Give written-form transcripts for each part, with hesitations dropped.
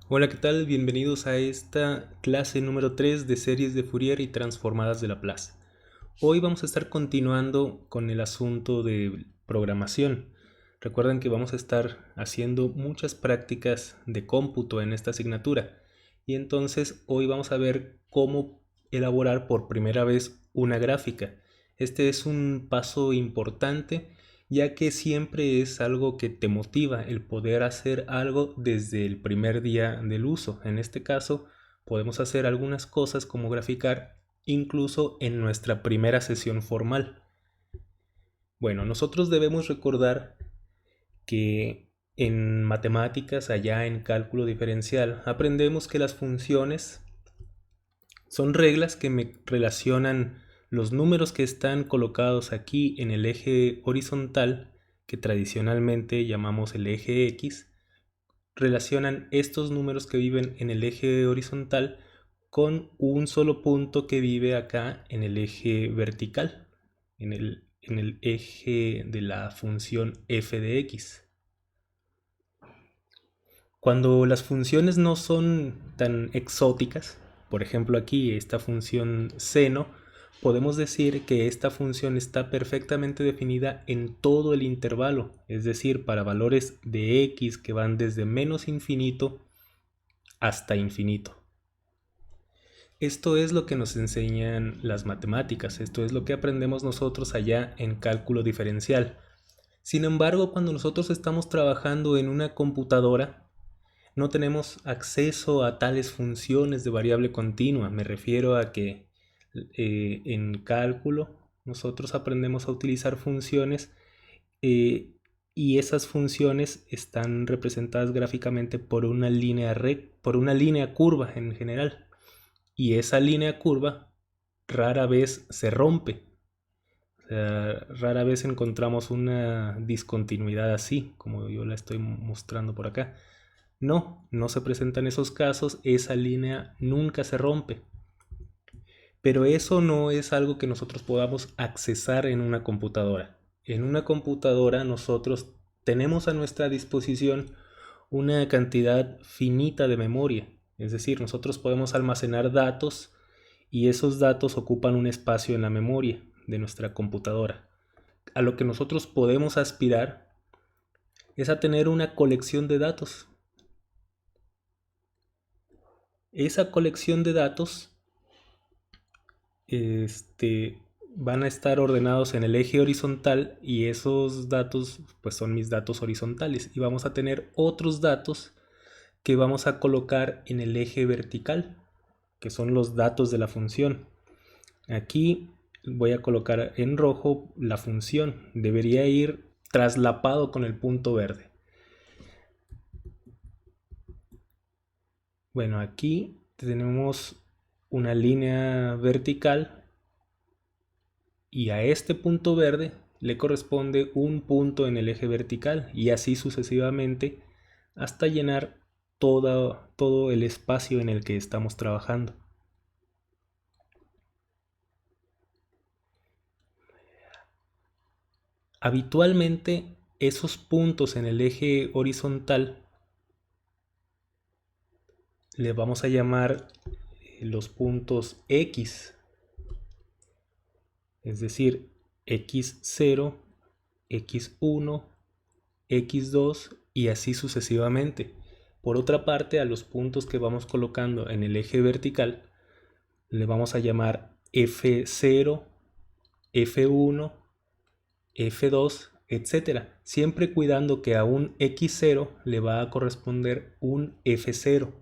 Hola, ¿qué tal? Bienvenidos a esta clase número 3 de series de Fourier y transformadas de Laplace. Hoy vamos a estar continuando con el asunto de programación. Recuerden que vamos a estar haciendo muchas prácticas de cómputo en esta asignatura y entonces hoy vamos a ver cómo elaborar por primera vez una gráfica. Este es un paso importante ya que siempre es algo que te motiva el poder hacer algo desde el primer día del uso. En este caso, podemos hacer algunas cosas como graficar incluso en nuestra primera sesión formal. Bueno, nosotros debemos recordar que en matemáticas, allá en cálculo diferencial, aprendemos que las funciones son reglas que me relacionan los números que están colocados aquí en el eje horizontal, que tradicionalmente llamamos el eje X, relacionan estos números que viven en el eje horizontal con un solo punto que vive acá en el eje vertical, en el eje de la función f de x. Cuando las funciones no son tan exóticas, por ejemplo aquí esta función seno, podemos decir que esta función está perfectamente definida en todo el intervalo, es decir, para valores de x que van desde menos infinito hasta infinito. Esto es lo que nos enseñan las matemáticas, esto es lo que aprendemos nosotros allá en cálculo diferencial. Sin embargo, cuando nosotros estamos trabajando en una computadora, no tenemos acceso a tales funciones de variable continua. Me refiero a que en cálculo nosotros aprendemos a utilizar funciones eh, y esas funciones están representadas gráficamente por una línea por una línea curva en general. Y esa línea curva rara vez se rompe. O sea, rara vez encontramos una discontinuidad así, como yo la estoy mostrando por acá. No se presentan esos casos, esa línea nunca se rompe. Pero eso no es algo que nosotros podamos accesar en una computadora. En una computadora nosotros tenemos a nuestra disposición una cantidad finita de memoria. Es decir, nosotros podemos almacenar datos y esos datos ocupan un espacio en la memoria de nuestra computadora. A lo que nosotros podemos aspirar es a tener una colección de datos. Esa colección de datos este, van a estar ordenados en el eje horizontal y esos datos pues son mis datos horizontales y vamos a tener otros datos que vamos a colocar en el eje vertical, que son los datos de la función. Aquí voy a colocar en rojo la función, debería ir traslapado con el punto verde. Bueno, aquí tenemos una línea vertical y a este punto verde le corresponde un punto en el eje vertical y así sucesivamente hasta llenar todo el espacio en el que estamos trabajando. Habitualmente esos puntos en el eje horizontal le vamos a llamar los puntos X, es decir, X0, X1, X2 y así sucesivamente. Por otra parte, a los puntos que vamos colocando en el eje vertical le vamos a llamar F0, F1, F2, etcétera. Siempre cuidando que a un X0 le va a corresponder un F0.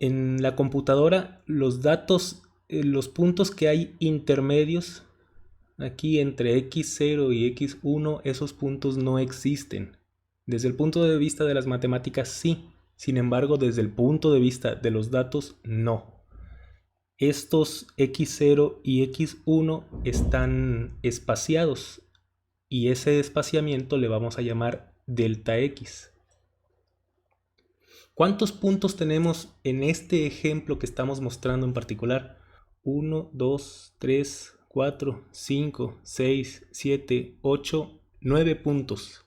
En la computadora los datos, los puntos que hay intermedios aquí entre x0 y x1, esos puntos no existen. Desde el punto de vista de las matemáticas sí, sin embargo desde el punto de vista de los datos no. Estos x0 y x1 están espaciados y ese espaciamiento le vamos a llamar delta x. ¿Cuántos puntos tenemos en este ejemplo que estamos mostrando en particular? 1, 2, 3, 4, 5, 6, 7, 8, 9 puntos.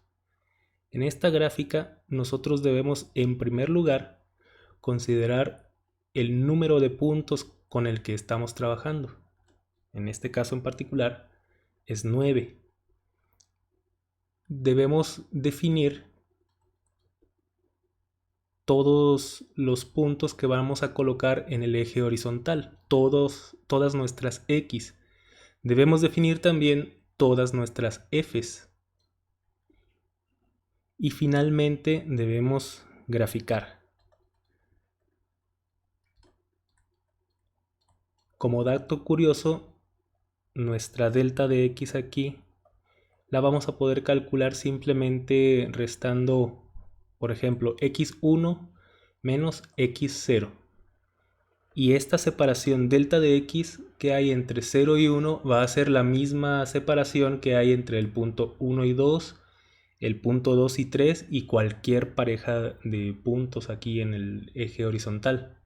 En esta gráfica nosotros debemos en primer lugar considerar el número de puntos con el que estamos trabajando. En este caso en particular es 9. Debemos definir todos los puntos que vamos a colocar en el eje horizontal, todas nuestras X. Debemos definir también todas nuestras Fs. Y finalmente debemos graficar. Como dato curioso, nuestra delta de X aquí la vamos a poder calcular simplemente restando, por ejemplo, x1 menos x0. Y esta separación delta de x que hay entre 0 y 1 va a ser la misma separación que hay entre el punto 1 y 2, el punto 2 y 3 y cualquier pareja de puntos aquí en el eje horizontal.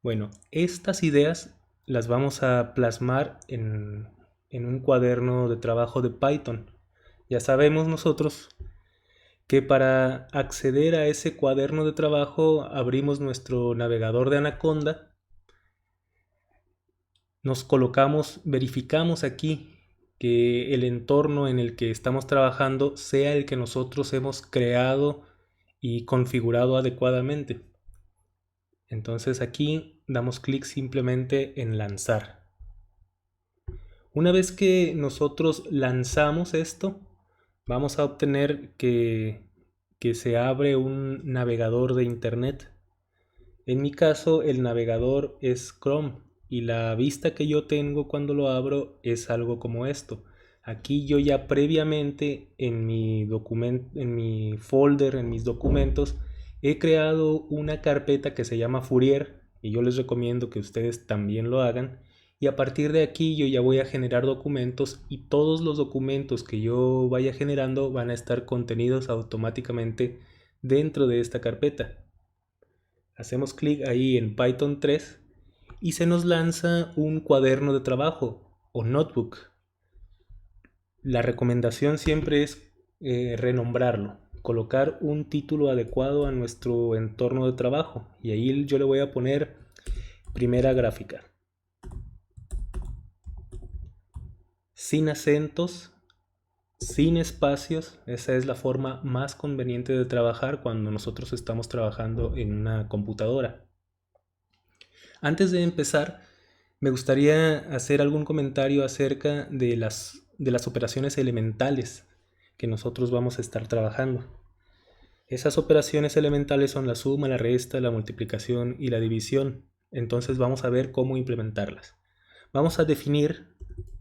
Bueno, estas ideas las vamos a plasmar en un cuaderno de trabajo de Python. Ya sabemos nosotros que para acceder a ese cuaderno de trabajo abrimos nuestro navegador de Anaconda, nos colocamos, verificamos aquí que el entorno en el que estamos trabajando sea el que nosotros hemos creado y configurado adecuadamente. Entonces aquí damos clic simplemente en lanzar. Una vez que nosotros lanzamos esto, vamos a obtener que se abre un navegador de internet. En mi caso el navegador es Chrome y la vista que yo tengo cuando lo abro es algo como esto. Aquí yo ya previamente en mi folder, en mis documentos, he creado una carpeta que se llama Fourier y yo les recomiendo que ustedes también lo hagan. Y a partir de aquí yo ya voy a generar documentos y todos los documentos que yo vaya generando van a estar contenidos automáticamente dentro de esta carpeta. Hacemos clic ahí en Python 3 y se nos lanza un cuaderno de trabajo o notebook. La recomendación siempre es renombrarlo, colocar un título adecuado a nuestro entorno de trabajo y ahí yo le voy a poner primera gráfica. Sin acentos, sin espacios, esa es la forma más conveniente de trabajar cuando nosotros estamos trabajando en una computadora. Antes de empezar, me gustaría hacer algún comentario acerca de las operaciones elementales que nosotros vamos a estar trabajando. Esas operaciones elementales son la suma, la resta, la multiplicación y la división. Entonces vamos a ver cómo implementarlas. Vamos a definir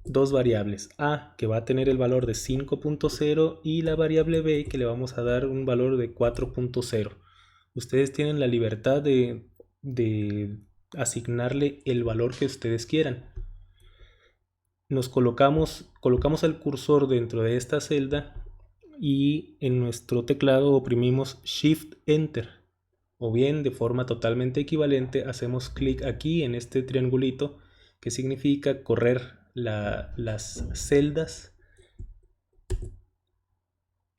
dos variables, a que va a tener el valor de 5.0 y la variable b que le vamos a dar un valor de 4.0. Ustedes tienen la libertad de asignarle el valor que ustedes quieran. Nos colocamos el cursor dentro de esta celda y en nuestro teclado oprimimos Shift Enter, o bien de forma totalmente equivalente hacemos clic aquí en este triangulito que significa correr las celdas,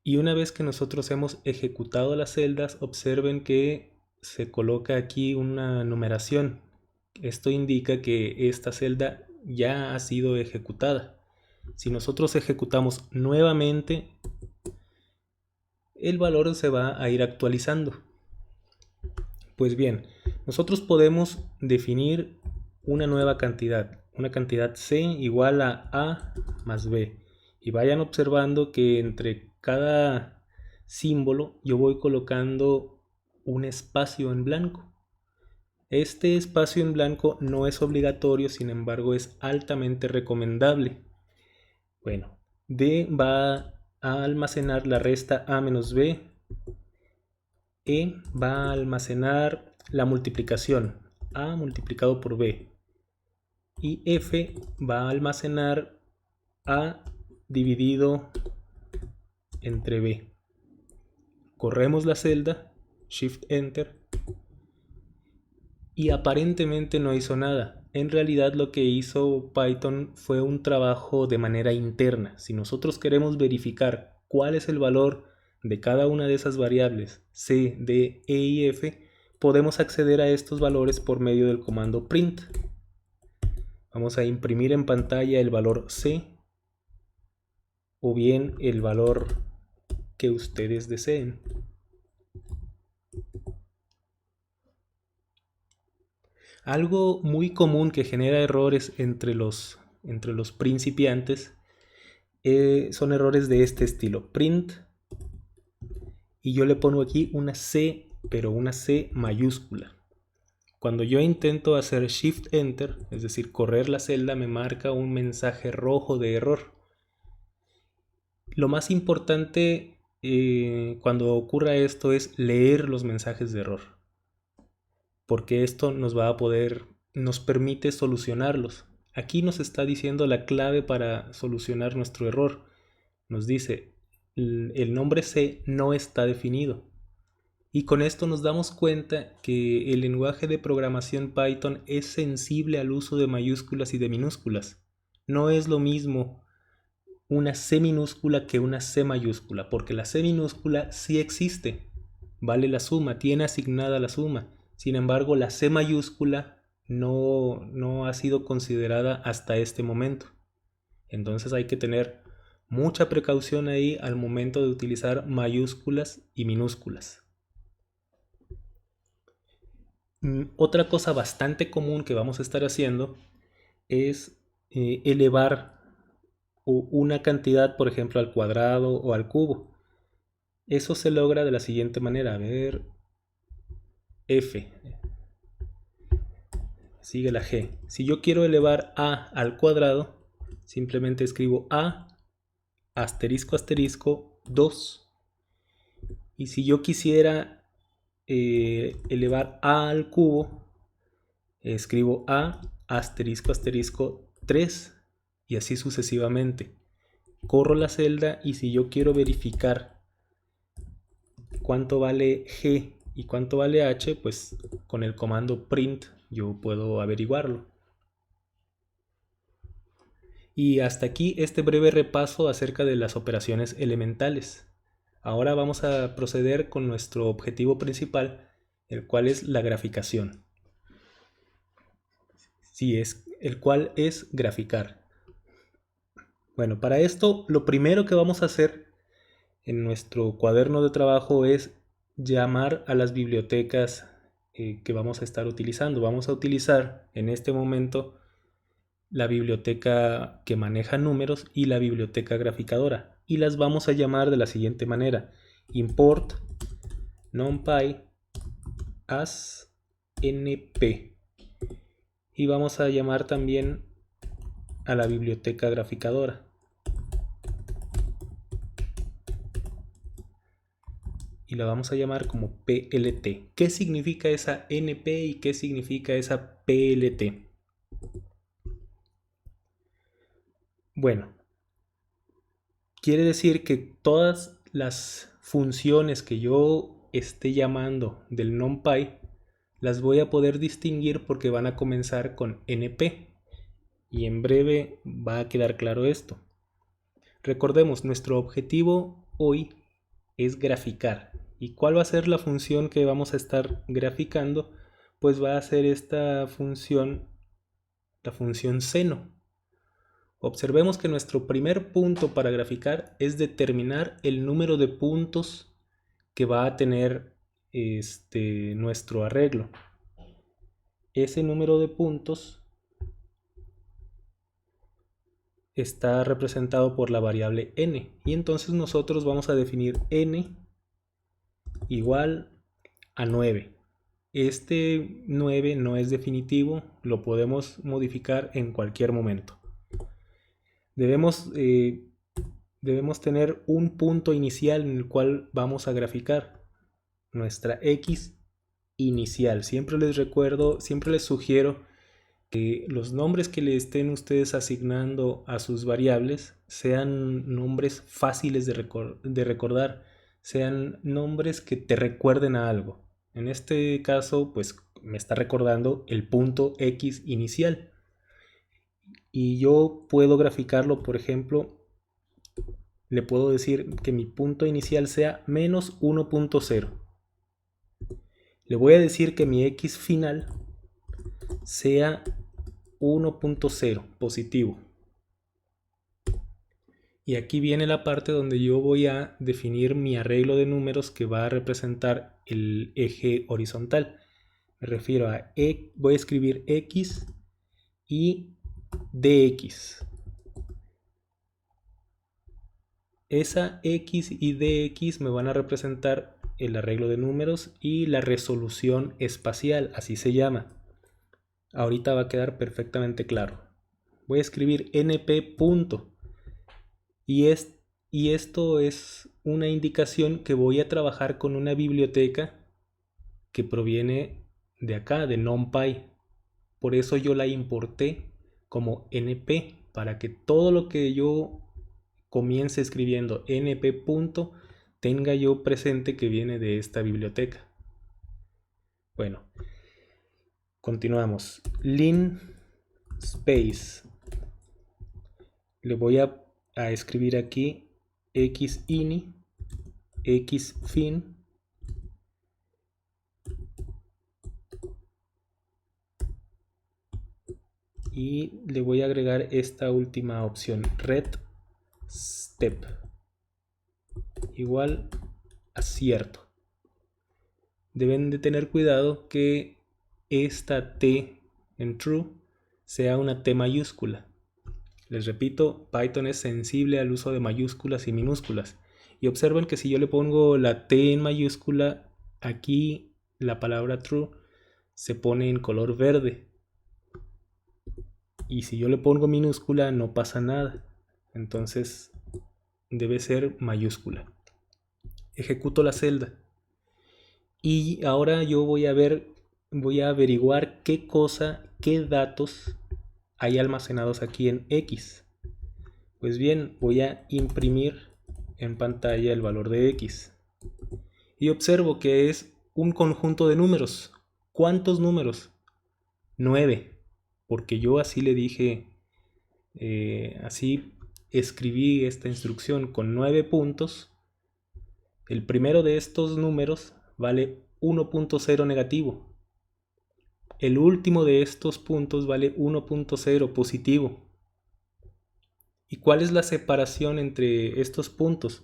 y una vez que nosotros hemos ejecutado las celdas, observen que se coloca aquí una numeración. Esto indica que esta celda ya ha sido ejecutada. Si nosotros ejecutamos nuevamente, el valor se va a ir actualizando. Pues bien, nosotros podemos definir una nueva cantidad, una cantidad C igual a más B. Y vayan observando que entre cada símbolo yo voy colocando un espacio en blanco. Este espacio en blanco no es obligatorio, sin embargo es altamente recomendable. Bueno, D va a almacenar la resta A menos B. E va a almacenar la multiplicación, A multiplicado por B. Y F va a almacenar A dividido entre B. Corremos la celda, Shift Enter, y aparentemente no hizo nada. En realidad lo que hizo Python fue un trabajo de manera interna. Si nosotros queremos verificar cuál es el valor de cada una de esas variables C, D, E y F, podemos acceder a estos valores por medio del comando print. Vamos a imprimir en pantalla el valor C o bien el valor que ustedes deseen. Algo muy común que genera errores entre los principiantes son errores de este estilo. Print, y yo le pongo aquí una C, pero una C mayúscula. Cuando yo intento hacer Shift Enter, es decir, correr la celda, me marca un mensaje rojo de error. Lo más importante cuando ocurra esto es leer los mensajes de error, porque esto nos permite solucionarlos. Aquí nos está diciendo la clave para solucionar nuestro error. Nos dice, el nombre C no está definido. Y con esto nos damos cuenta que el lenguaje de programación Python es sensible al uso de mayúsculas y de minúsculas. No es lo mismo una C minúscula que una C mayúscula, porque la C minúscula sí existe, vale la suma, tiene asignada la suma. Sin embargo, la C mayúscula no ha sido considerada hasta este momento. Entonces hay que tener mucha precaución ahí al momento de utilizar mayúsculas y minúsculas. Otra cosa bastante común que vamos a estar haciendo es elevar una cantidad, por ejemplo, al cuadrado o al cubo. Eso se logra de la siguiente manera. A ver, F, sigue la G. Si yo quiero elevar A al cuadrado, simplemente escribo A asterisco asterisco 2. Y si yo quisiera elevar A al cubo, escribo A asterisco asterisco 3 y así sucesivamente. Corro la celda y si yo quiero verificar cuánto vale G y cuánto vale H, pues con el comando print yo puedo averiguarlo. Y hasta aquí este breve repaso acerca de las operaciones elementales. Ahora vamos a proceder con nuestro objetivo principal, el cual es la graficación. El cual es graficar. Bueno, para esto lo primero que vamos a hacer en nuestro cuaderno de trabajo es llamar a las bibliotecas que vamos a estar utilizando. Vamos a utilizar en este momento la biblioteca que maneja números y la biblioteca graficadora. Y las vamos a llamar de la siguiente manera. Import numpy as np. Y vamos a llamar también a la biblioteca graficadora. Y la vamos a llamar como PLT. ¿Qué significa esa NP y qué significa esa PLT? Bueno, quiere decir que todas las funciones que yo esté llamando del NumPy las voy a poder distinguir porque van a comenzar con NP. Y en breve va a quedar claro esto. Recordemos, nuestro objetivo hoy es graficar. ¿Y cuál va a ser la función que vamos a estar graficando? Pues va a ser esta función, la función seno. Observemos que nuestro primer punto para graficar es determinar el número de puntos que va a tener nuestro arreglo. Ese número de puntos está representado por la variable n y entonces nosotros vamos a definir n igual a 9. Este 9 no es definitivo, lo podemos modificar en cualquier momento. Debemos tener un punto inicial en el cual vamos a graficar nuestra x inicial. Siempre les sugiero que los nombres que le estén ustedes asignando a sus variables sean nombres fáciles de recordar, sean nombres que te recuerden a algo. En este caso, pues me está recordando el punto X inicial. Y yo puedo graficarlo, por ejemplo, le puedo decir que mi punto inicial sea menos 1.0. Le voy a decir que mi x final sea 1.0 positivo. Y aquí viene la parte donde yo voy a definir mi arreglo de números que va a representar el eje horizontal. Me refiero a voy a escribir x y dx. Esa x y dx me van a representar el arreglo de números y la resolución espacial, así se llama. Ahorita va a quedar perfectamente claro. Voy a escribir np punto. Y esto es una indicación que voy a trabajar con una biblioteca que proviene de acá, de NumPy. Por eso yo la importé como np, para que todo lo que yo comience escribiendo np punto tenga yo presente que viene de esta biblioteca. Bueno, continuamos. Lin space. Le voy a escribir aquí xini, xfin, y le voy a agregar esta última opción, red step, igual a cierto. Deben de tener cuidado que esta T en true sea una T mayúscula. Les repito, Python es sensible al uso de mayúsculas y minúsculas. Y observen que si yo le pongo la T en mayúscula, aquí la palabra true se pone en color verde. Y si yo le pongo minúscula, no pasa nada. Entonces debe ser mayúscula. Ejecuto la celda. Y ahora yo voy a averiguar qué datos hay almacenados aquí en X. Pues bien, voy a imprimir en pantalla el valor de X. Y observo que es un conjunto de números. ¿Cuántos números? 9. Porque yo así le dije, así escribí esta instrucción con 9 puntos. El primero de estos números vale 1.0 negativo. El último de estos puntos vale 1.0 positivo. ¿Y cuál es la separación entre estos puntos?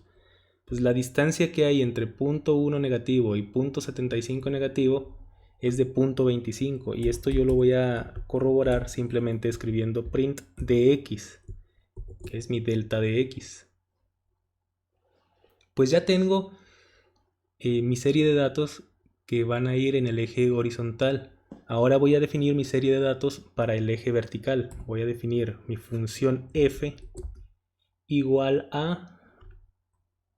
Pues la distancia que hay entre punto 1 negativo y punto 75 negativo es de punto 25, y esto yo lo voy a corroborar simplemente escribiendo print de x, que es mi delta de x. Pues ya tengo mi serie de datos que van a ir en el eje horizontal. Ahora voy a definir mi serie de datos para el eje vertical. Voy a definir mi función f igual a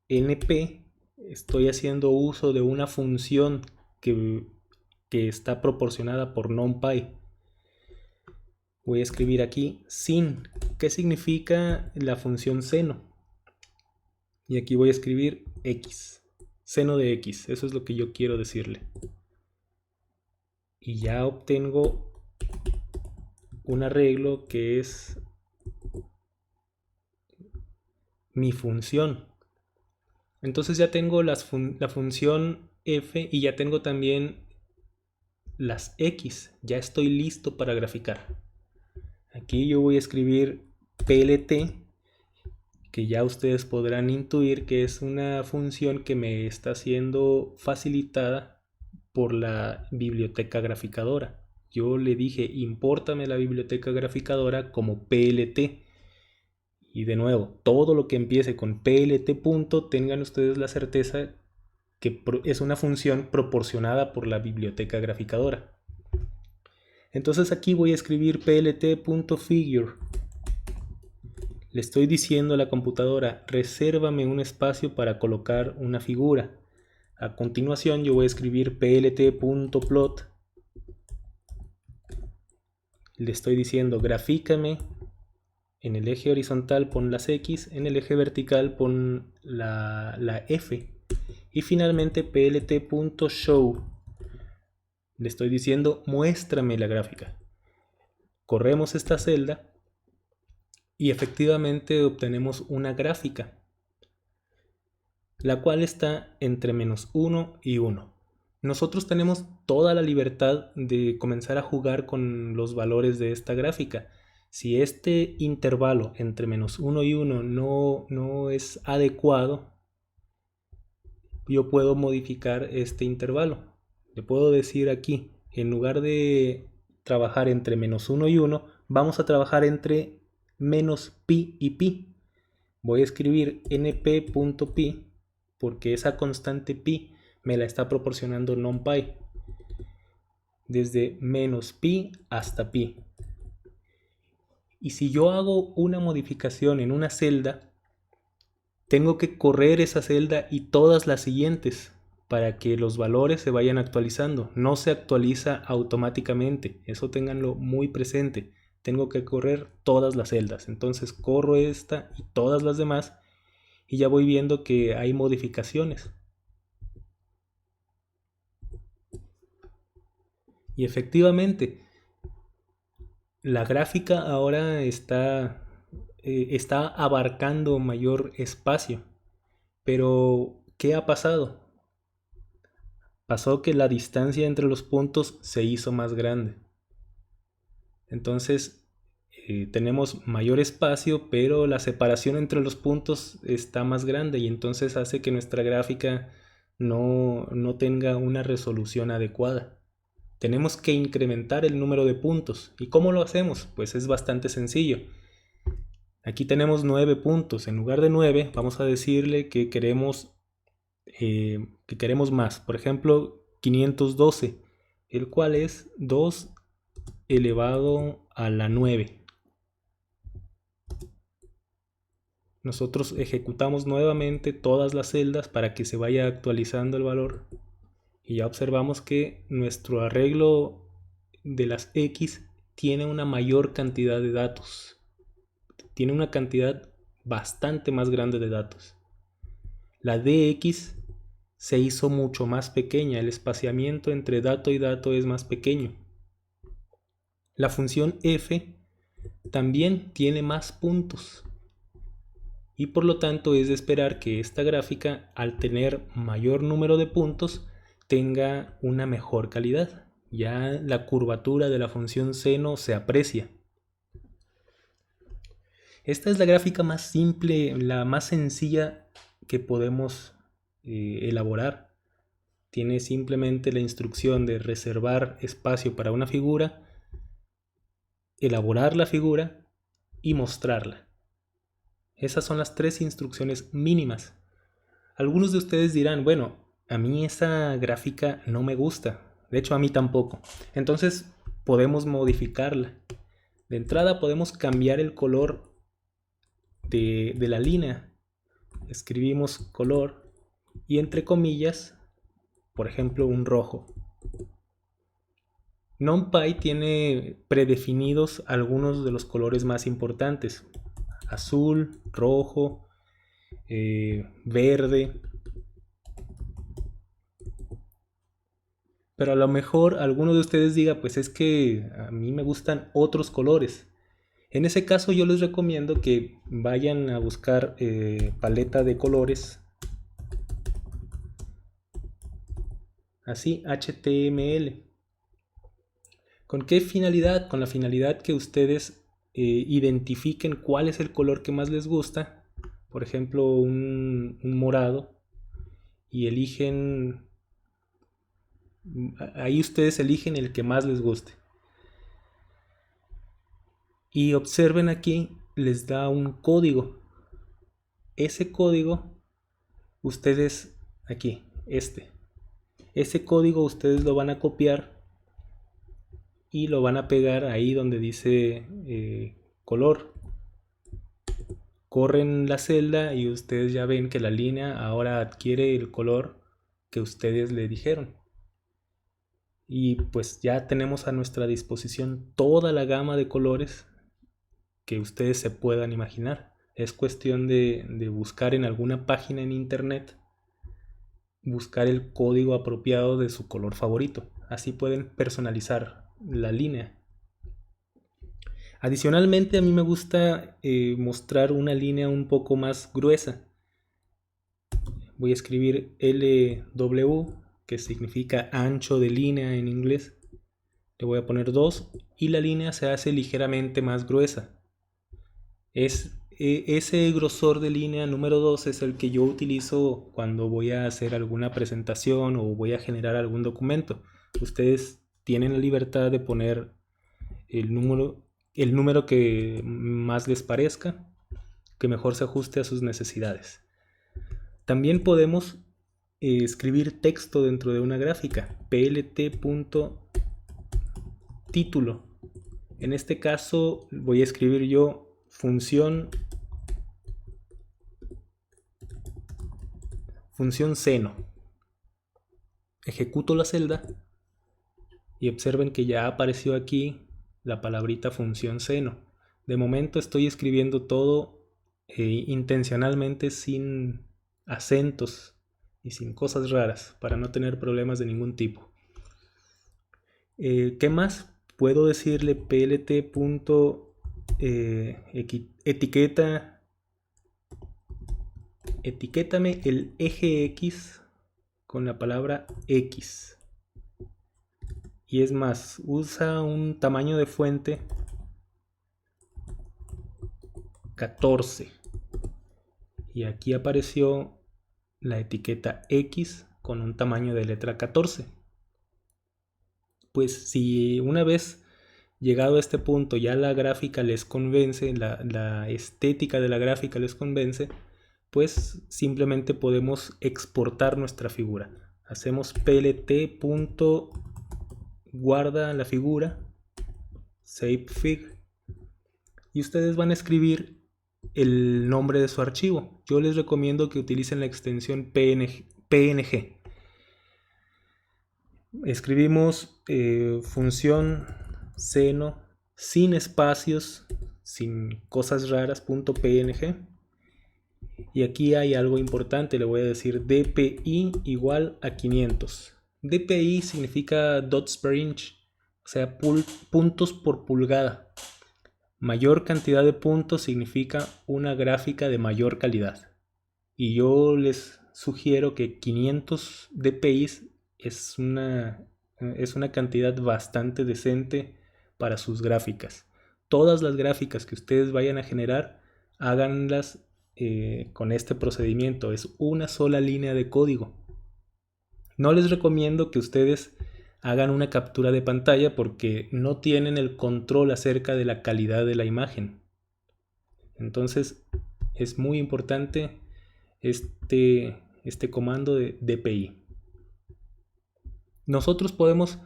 np. Estoy haciendo uso de una función que está proporcionada por NumPy. Voy a escribir aquí sin. ¿Qué significa la función seno? Y aquí voy a escribir x. Seno de x. Eso es lo que yo quiero decirle. Y ya obtengo un arreglo que es mi función. Entonces ya tengo la función f y ya tengo también las x. Ya estoy listo para graficar. Aquí yo voy a escribir plt, que ya ustedes podrán intuir que es una función que me está siendo facilitada por la biblioteca graficadora. Yo le dije, impórtame la biblioteca graficadora como plt. Y de nuevo, todo lo que empiece con plt punto, tengan ustedes la certeza que es una función proporcionada por la biblioteca graficadora. Entonces aquí voy a escribir plt.figure. Le estoy diciendo a la computadora, resérvame un espacio para colocar una figura. A continuación yo voy a escribir plt.plot. Le estoy diciendo, grafícame. En el eje horizontal pon las X, en el eje vertical pon la F. Y finalmente plt.show. Le estoy diciendo, muéstrame la gráfica. Corremos esta celda y efectivamente obtenemos una gráfica. la cual está entre -1 y 1. Nosotros tenemos toda la libertad de comenzar a jugar con los valores de esta gráfica. Si este intervalo entre -1 y 1 no es adecuado, yo puedo modificar este intervalo. Le puedo decir aquí, en lugar de trabajar entre -1 y 1, vamos a trabajar entre -pi y pi. Voy a escribir np.pi porque esa constante pi me la está proporcionando NumPy. Desde -pi hasta pi. Y si yo hago una modificación en una celda, tengo que correr esa celda y todas las siguientes para que los valores se vayan actualizando. No se actualiza automáticamente, eso ténganlo muy presente. Tengo que correr todas las celdas. Entonces corro esta y todas las demás y ya voy viendo que hay modificaciones. Y efectivamente, la gráfica ahora está abarcando mayor espacio. Pero, ¿qué ha pasado? Pasó que la distancia entre los puntos se hizo más grande. Entonces, tenemos mayor espacio, pero la separación entre los puntos está más grande y entonces hace que nuestra gráfica no tenga una resolución adecuada. Tenemos que incrementar el número de puntos. ¿Y cómo lo hacemos? Pues es bastante sencillo. Aquí tenemos 9 puntos. En lugar de 9, vamos a decirle que queremos más. Por ejemplo, 512, el cual es 2 elevado a la 9. Nosotros ejecutamos nuevamente todas las celdas para que se vaya actualizando el valor. Y ya observamos que nuestro arreglo de las X tiene una mayor cantidad de datos. Tiene una cantidad bastante más grande de datos. La DX se hizo mucho más pequeña, el espaciamiento entre dato y dato es más pequeño. La función f también tiene más puntos y por lo tanto es de esperar que esta gráfica, al tener mayor número de puntos, tenga una mejor calidad. Ya la curvatura de la función seno se aprecia. Esta es la gráfica más simple, la más sencilla que podemos elaborar. Tiene simplemente la instrucción de reservar espacio para una figura, elaborar la figura y mostrarla. Esas son las 3 instrucciones mínimas. Algunos de ustedes dirán, bueno, a mí esa gráfica no me gusta. De hecho, a mí tampoco. Entonces, podemos modificarla. De entrada, podemos cambiar el color de la línea. Escribimos color y entre comillas, por ejemplo, un rojo. NumPy tiene predefinidos algunos de los colores más importantes: azul, rojo, verde. Pero a lo mejor alguno de ustedes diga, pues es que a mí me gustan otros colores. En ese caso yo les recomiendo que vayan a buscar paleta de colores, así, HTML. ¿Con qué finalidad? Con la finalidad que ustedes identifiquen cuál es el color que más les gusta. Por ejemplo, un morado. Y eligen, ahí ustedes eligen el que más les guste. Y observen aquí, les da un código. Ese código, ustedes, aquí, ese código ustedes lo van a copiar y lo van a pegar ahí donde dice color. Corren la celda y ustedes ya ven que la línea ahora adquiere el color que ustedes le dijeron. Y pues ya tenemos a nuestra disposición toda la gama de colores que ustedes se puedan imaginar. Es cuestión de buscar en alguna página en internet, buscar el código apropiado de su color favorito. Así pueden personalizar la línea. Adicionalmente, a mí me gusta mostrar una línea un poco más gruesa. voy a escribir LW, que significa ancho de línea en inglés. Le voy a poner 2 y la línea se hace ligeramente más gruesa. Ese grosor de línea número 2 es el que yo utilizo cuando voy a hacer alguna presentación o voy a generar algún documento. Ustedes tienen la libertad de poner el número que más les parezca, que mejor se ajuste a sus necesidades. También podemos escribir texto dentro de una gráfica, plt.título. En este caso voy a escribir yo función seno. Ejecuto la celda y observen que ya apareció aquí la palabrita función seno. De momento estoy escribiendo todo intencionalmente sin acentos y sin cosas raras para no tener problemas de ningún tipo. ¿Qué más? Puedo decirle etiqueta, etiquétame el eje X con la palabra X. Y es más, usa un tamaño de fuente 14. Y aquí apareció la etiqueta X con un tamaño de letra 14. Pues si una vez llegado a este punto ya la gráfica les convence, la estética de la gráfica les convence, pues simplemente podemos exportar nuestra figura. Hacemos plt.guarda la figura, savefig, y ustedes van a escribir el nombre de su archivo. Yo les recomiendo que utilicen la extensión PNG. Escribimos función seno sin espacios, sin cosas raras, .png. Y aquí hay algo importante, le voy a decir DPI igual a 500. DPI significa dots per inch, o sea, puntos por pulgada. Mayor cantidad de puntos significa una gráfica de mayor calidad. Y yo les sugiero que 500 dpi es una cantidad bastante decente para sus gráficas. Todas las gráficas que ustedes vayan a generar, háganlas con este procedimiento. Es una sola línea de código. No les recomiendo que ustedes hagan una captura de pantalla porque no tienen el control acerca de la calidad de la imagen. Entonces es muy importante este comando de DPI. Nosotros podemos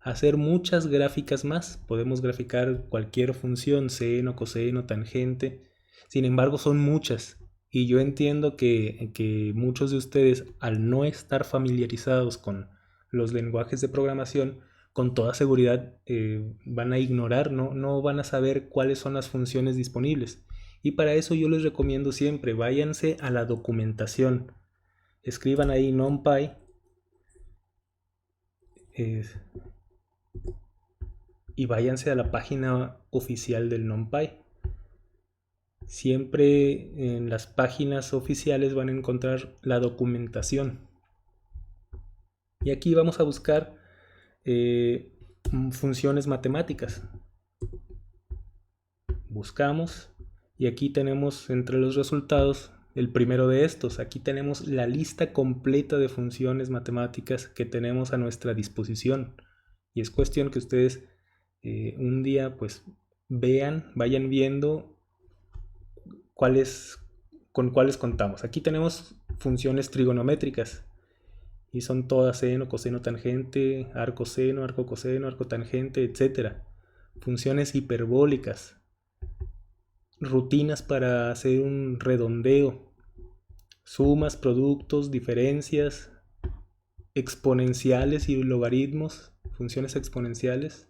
hacer muchas gráficas más. Podemos graficar cualquier función, seno, coseno, tangente. Sin embargo, son muchas. Y yo entiendo que muchos de ustedes, al no estar familiarizados con los lenguajes de programación, con toda seguridad van a ignorar, no van a saber cuáles son las funciones disponibles. Y para eso yo les recomiendo siempre, váyanse a la documentación. Escriban ahí NumPy. Y váyanse a la página oficial del NumPy. Siempre en las páginas oficiales van a encontrar la documentación. Y aquí vamos a buscar funciones matemáticas. Buscamos y aquí tenemos entre los resultados el primero de estos. Aquí tenemos la lista completa de funciones matemáticas que tenemos a nuestra disposición. Y es cuestión que ustedes un día pues vayan viendo con cuáles contamos. Aquí tenemos funciones trigonométricas y son todas seno, coseno, tangente, arco seno, arco coseno, arco tangente, etc. Funciones hiperbólicas, rutinas para hacer un redondeo, sumas, productos, diferencias, exponenciales y logaritmos, funciones exponenciales.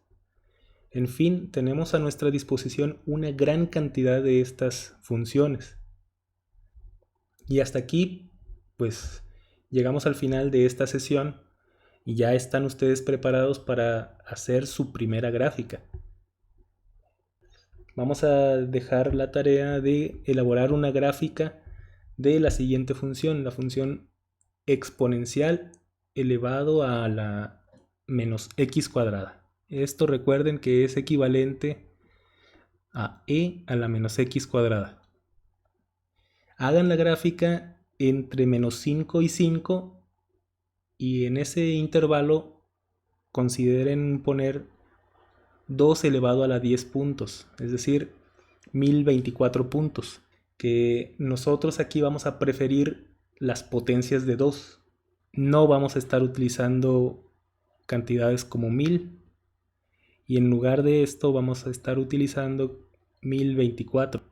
En fin, tenemos a nuestra disposición una gran cantidad de estas funciones. Y hasta aquí, pues, llegamos al final de esta sesión y ya están ustedes preparados para hacer su primera gráfica. Vamos a dejar la tarea de elaborar una gráfica de la siguiente función, la función exponencial elevado a la menos x cuadrada. Esto recuerden que es equivalente a e a la menos x cuadrada. Hagan la gráfica entre menos 5 y 5 y en ese intervalo consideren poner 2 elevado a la 10 puntos, es decir, 1024 puntos, que nosotros aquí vamos a preferir las potencias de 2. No vamos a estar utilizando cantidades como 1000 y en lugar de esto vamos a estar utilizando 1024.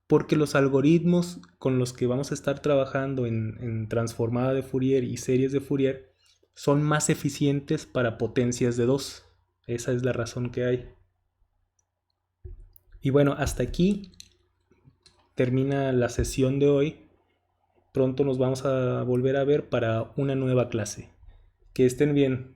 Porque los algoritmos con los que vamos a estar trabajando en transformada de Fourier y series de Fourier son más eficientes para potencias de 2. Esa es la razón que hay. Y bueno, hasta aquí termina la sesión de hoy. Pronto nos vamos a volver a ver para una nueva clase. Que estén bien.